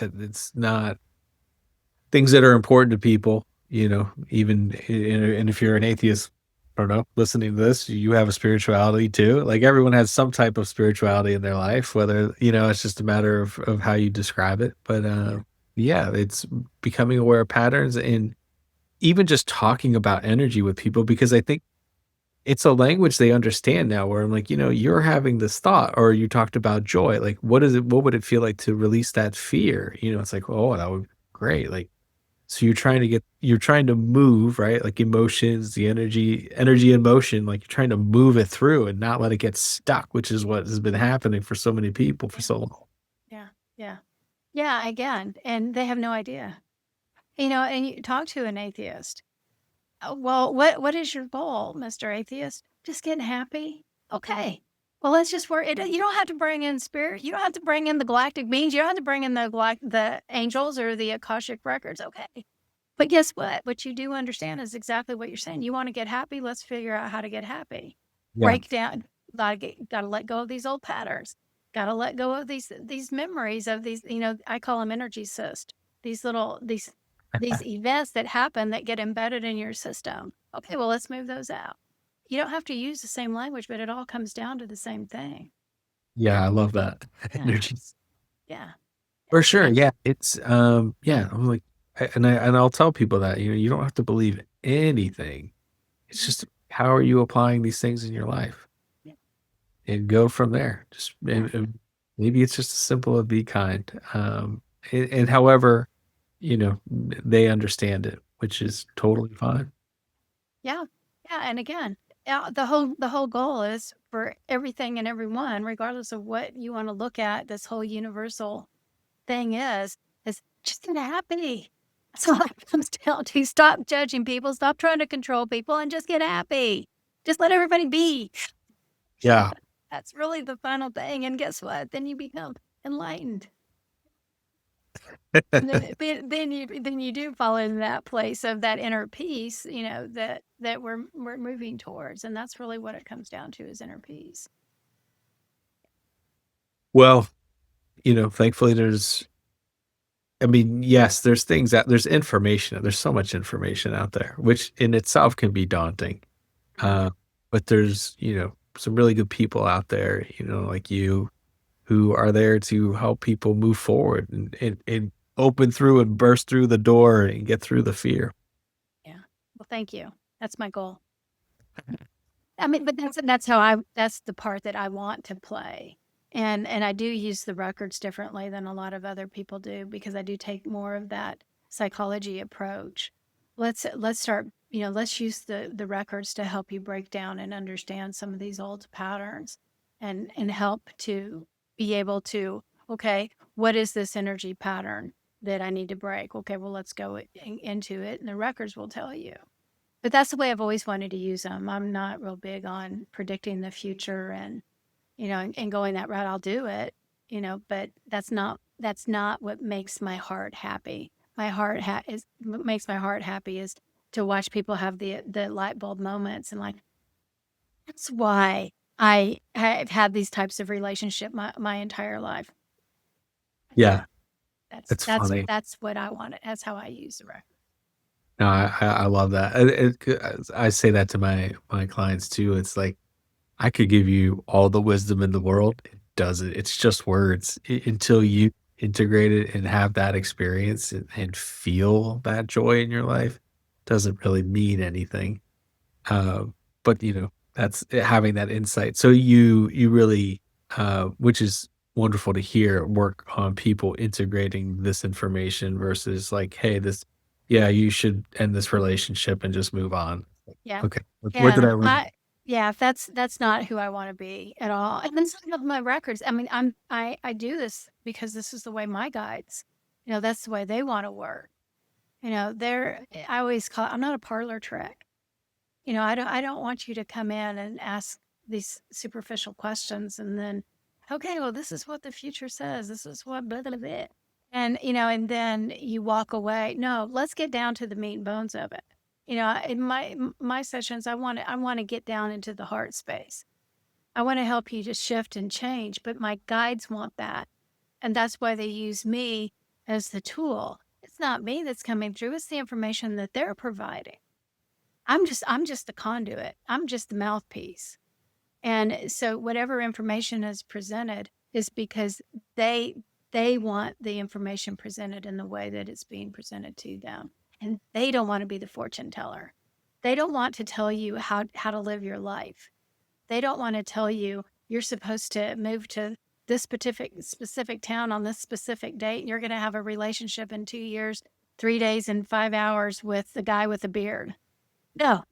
It's not things that are important to people, even and if you're an atheist, I don't know, listening to this, you have a spirituality too. Like everyone has some type of spirituality in their life, whether, it's just a matter of how you describe it. But Yeah. yeah, it's becoming aware of patterns and even just talking about energy with people because I think it's a language they understand now where I'm like, you're having this thought or you talked about joy. Like, what would it feel like to release that fear? It's like, oh, that would be great. Like, so you're trying to move, right? Like emotions, the energy and motion, like you're trying to move it through and not let it get stuck, which is what has been happening for so many people for Yeah. so long. Yeah. Yeah. Yeah. Again, and they have no idea. And you talk to an atheist. Well, what is your goal, Mr. Atheist? Just getting happy? Okay. Well, let's just work it. You don't have to bring in spirit. You don't have to bring in the galactic beings. You don't have to bring in the angels or the Akashic records. Okay. But guess what? What you do understand is exactly what you're saying. You want to get happy? Let's figure out how to get happy. Yeah. Break down. Gotta let go of these old patterns. Gotta let go of these memories of these. I call them energy cysts. These events that happen that get embedded in your system. Okay, well, let's move those out. You don't have to use the same language, but it all comes down to the same thing. Yeah, I love that. Yeah. Energy. Yeah. For sure. Yeah. It's yeah, I'm like and I'll tell people that, you don't have to believe anything. It's Mhm. just how are you applying these things in your life? Yeah. And go from there. Just Yeah. and maybe it's just as simple as be kind. And however, they understand it, which is totally fine. Yeah. Yeah. And again, the whole goal is for everything and everyone, regardless of what you want to look at, this whole universal thing is just get happy. That's all it comes down to. Stop judging people, stop trying to control people, and just get happy. Just let everybody be. Yeah. That's really the final thing. And guess what? Then you become enlightened. And then you do fall in that place of that inner peace, that we're moving towards. And that's really what it comes down to is inner peace. Well, thankfully I mean, yes, there's information. There's so much information out there, which in itself can be daunting. Mhm. But there's, some really good people out there, like you who are there to help people move forward and open through and burst through the door and get through the fear. Yeah. Well, thank you. That's my goal. I mean, but that's the part that I want to play. And I do use the records differently than a lot of other people do because I do take more of that psychology approach. Let's start, let's use the records to help you break down and understand some of these old patterns and help to be able to, okay, what is this energy pattern that I need to break? Okay, well, let's go into it and the records will tell you. But that's the way I've always wanted to use them. I'm not real big on predicting the future and going that route. I'll do it, but that's not what makes my heart happy. My heart is what makes my heart happy is to watch people have the light bulb moments and like that's why I have had these types of relationship my entire life. Yeah, Yeah, that's it's that's funny. that's what I wanted. That's how I use the record. No, I love that. I say that to my clients too. It's like I could give you all the wisdom in the world. It doesn't. It's just words until you integrate it and have that experience and feel that joy in your life. Doesn't really mean anything. But that's having that insight. So you really, which is wonderful to hear, work on people integrating this information versus like, hey, yeah, you should end this relationship and just move on. Yeah. Okay, where did Yeah, I learn? yeah, if that's not who I wanna be at all, and then some of my records, I mean, I do this because this is the way my guides, that's the way they wanna work. I always call I'm not a parlor trick. I don't want you to come in and ask these superficial questions and then, "Okay, well, this is what the future says. This is what blah, blah, blah." And then you walk away. No, let's get down to the meat and bones of it. In my sessions, I want to get down into the heart space. I want to help you to shift and change, but my guides want that. And that's why they use me as the tool. It's not me that's coming through. It's the information that they're providing. I'm just the conduit. I'm just the mouthpiece. And so whatever information is presented is because they want the information presented in the way that it's being presented to them. And they don't want to be the fortune teller. They don't want to tell you how to live your life. They don't want to tell you you're supposed to move to this specific town on this specific date. And you're going to have a relationship in 2 years, 3 days, and 5 hours with the guy with the beard. No,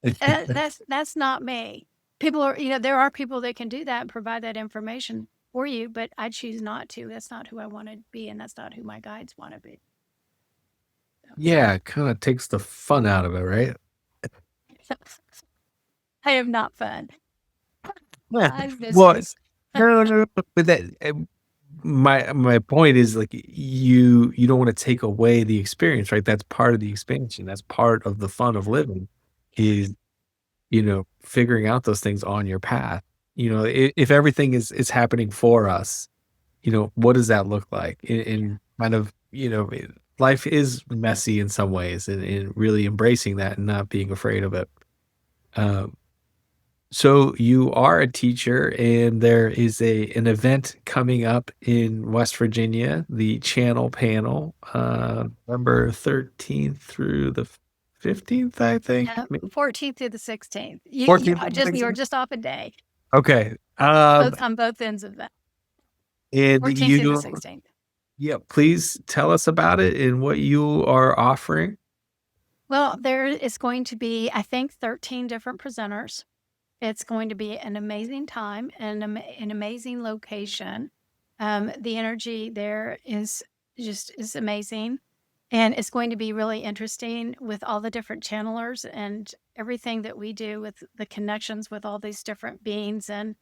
that's not me. People are, there are people that can do that and provide that information for you, but I choose not to. That's not who I want to be, and that's not who my guides want to be. Yeah, it kind of takes the fun out of it, right? I am not fun. Yeah. I'm Well, business. no. But that my point is like you don't want to take away the experience, right? That's part of the expansion. That's part of the fun of living is, figuring out those things on your path. If everything is happening for us, what does that look like? And kind of, life is messy in some ways and really embracing that and not being afraid of it. Um, so you are a teacher, and there is an event coming up in West Virginia, the Channel Panel, November 13th through the 15th, I think. 14th through the 16th. 14th through the You're 16th? just off a day. Okay. Both on both ends of that. And 14th through the 16th. yeah, please tell us about it and what you are offering. Well, there is going to be, I think, 13 different presenters. It's going to be an amazing time and an amazing location. The energy there is amazing. And it's going to be really interesting with all the different channelers and everything that we do with the connections with all these different beings, and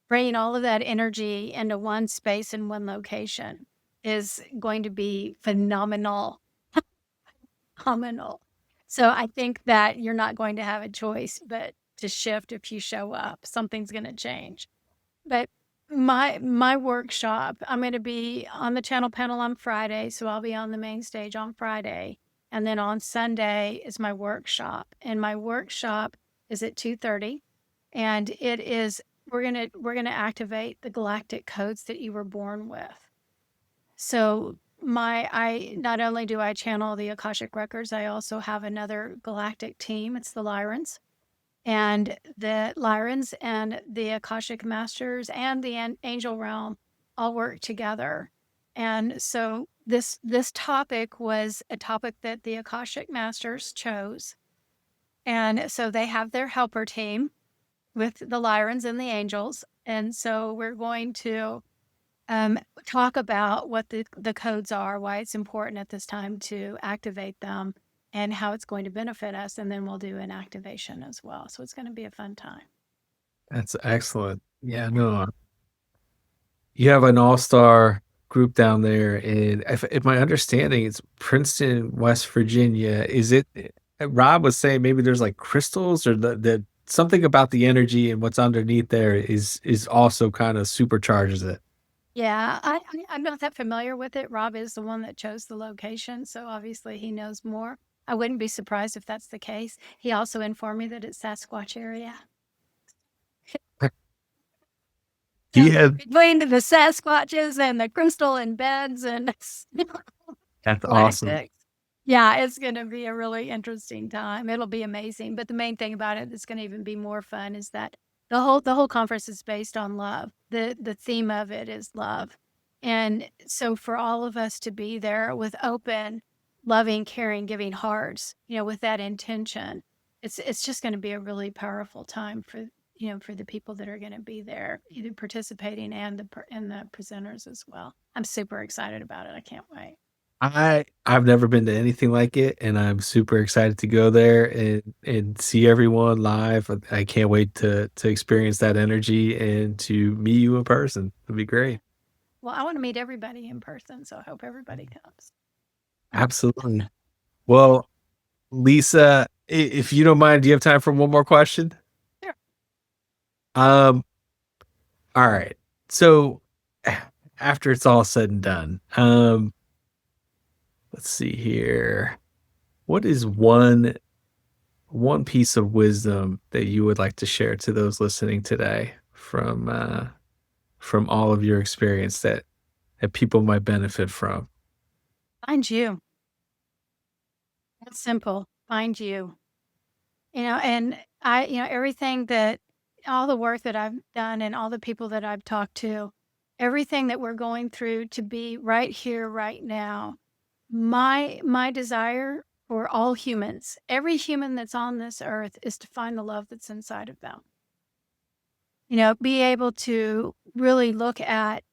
bringing all of that energy into one space in one location is going to be phenomenal. Phenomenal. So I think that you're not going to have a choice but to shift if you show up. Something's going to change. But my workshop, I'm going to be on the channel panel on Friday, so I'll be on the main stage on Friday, and then on Sunday is my workshop, and my workshop is at 2:30, and it is we're going to activate the galactic codes that you were born with. So I not only do I channel the Akashic Records, I also have another galactic team. It's the Lyrans. And the Lyrans and the Akashic Masters and the Angel Realm all work together. And so this topic was a topic that the Akashic Masters chose. And so they have their helper team with the Lyrans and the angels. And so we're going to talk about what the codes are, why it's important at this time to activate them, and how it's going to benefit us. And then we'll do an activation as well. So it's going to be a fun time. That's excellent. Yeah, no, you have an all-star group down there, and if my understanding, it's Princeton, West Virginia. Is it? Rob was saying maybe there's like crystals or the something about the energy and what's underneath there is also kind of supercharges it. Yeah, I'm not that familiar with it. Rob is the one that chose the location, so obviously he knows more. I wouldn't be surprised if that's the case. He also informed me that it's Sasquatch area. He had Between the Sasquatches and the crystal and beds and That's awesome. yeah, it's going to be a really interesting time. It'll be amazing. But the main thing about it that's going to even be more fun is that the whole conference is based on love. The theme of it is love. And so for all of us to be there with open, loving, caring, giving hearts, with that intention, it's just going to be a really powerful time for for the people that are going to be there, either participating and the presenters as well. I'm super excited about it. I can't wait. I've never been to anything like it, and I'm super excited to go there and see everyone live. I can't wait to experience that energy and to meet you in person. It'll be great. Well, I want to meet everybody in person, so I hope everybody comes. Absolutely. Well, Lisa, if you don't mind, do you have time for one more question? Sure. Um, all right. So after it's all said and done, let's see here. What is one piece of wisdom that you would like to share to those listening today from all of your experience that people might benefit from? Find you. That's simple. Find you. And everything that all the work that I've done and all the people that I've talked to, everything that we're going through to be right here, right now. My desire for all humans, every human that's on this earth, is to find the love that's inside of them. Be able to really look at,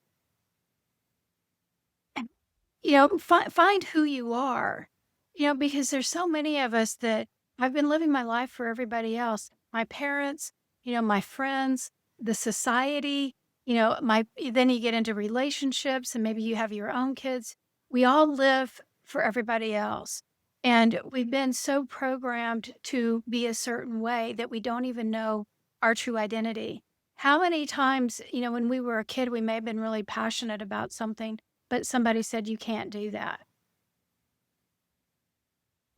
find who you are, because there's so many of us that I've been living my life for everybody else, my parents, my friends, the society, then you get into relationships and maybe you have your own kids. We all live for everybody else. And we've been so programmed to be a certain way that we don't even know our true identity. How many times, when we were a kid, we may have been really passionate about something, but somebody said, you can't do that,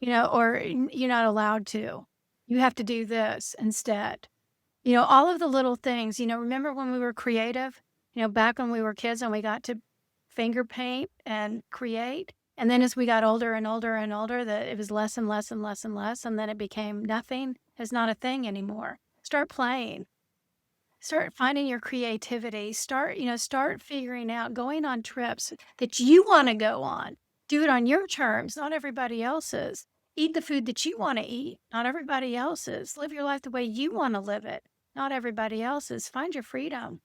or you're not allowed to. You have to do this instead. All of the little things, remember when we were creative, back when we were kids and we got to finger paint and create. And then as we got older and older and older, that it was less and less and less and less. And then it became nothing is not a thing anymore. Start playing. Start finding your creativity. Start figuring out, going on trips that you want to go on. Do it on your terms, not everybody else's. Eat the food that you want to eat, not everybody else's. Live your life the way you want to live it, not everybody else's. Find your freedom.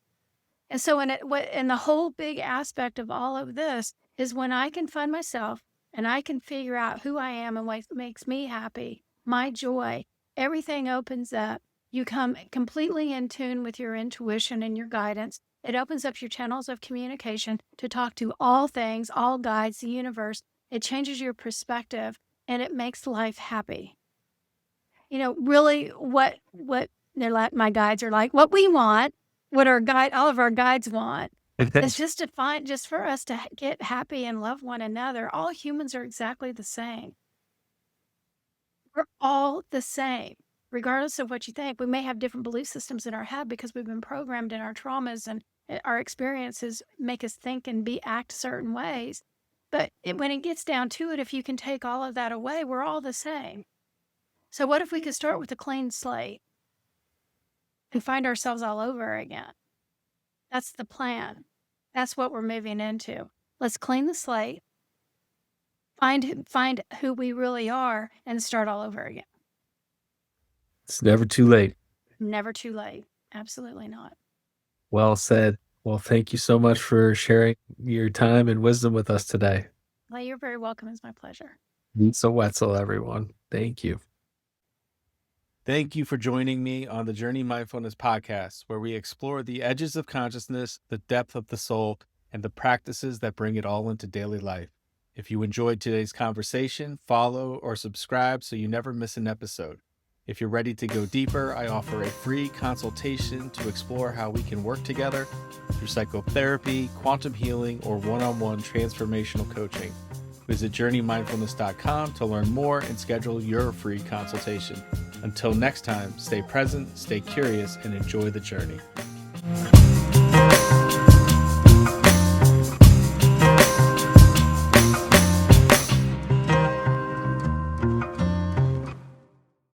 And so in the whole big aspect of all of this is when I can find myself and I can figure out who I am and what makes me happy, my joy, everything opens up. You come completely in tune with your intuition and your guidance. It opens up your channels of communication to talk to all things, all guides, the universe. It changes your perspective and it makes life happy. Really what they're like, my guides are like, what we want, what all of our guides want is just for us to get happy and love one another. All humans are exactly the same. We're all the same, regardless of what you think. We may have different belief systems in our head because we've been programmed in our traumas and our experiences make us think and act certain ways. But when it gets down to it, if you can take all of that away, we're all the same. So what if we could start with a clean slate and find ourselves all over again? That's the plan. That's what we're moving into. Let's clean the slate, find who we really are, and start all over again. It's never too late. Never too late. Absolutely not. Well said. Well, thank you so much for sharing your time and wisdom with us today. Well, you're very welcome. It's my pleasure. Lisa Wetsel, everyone. Thank you. Thank you for joining me on the Journey Mindfulness podcast, where we explore the edges of consciousness, the depth of the soul, and the practices that bring it all into daily life. If you enjoyed today's conversation, follow or subscribe so you never miss an episode. If you're ready to go deeper, I offer a free consultation to explore how we can work together through psychotherapy, quantum healing, or one-on-one transformational coaching. Visit JourneyMindfulness.com to learn more and schedule your free consultation. Until next time, stay present, stay curious, and enjoy the journey.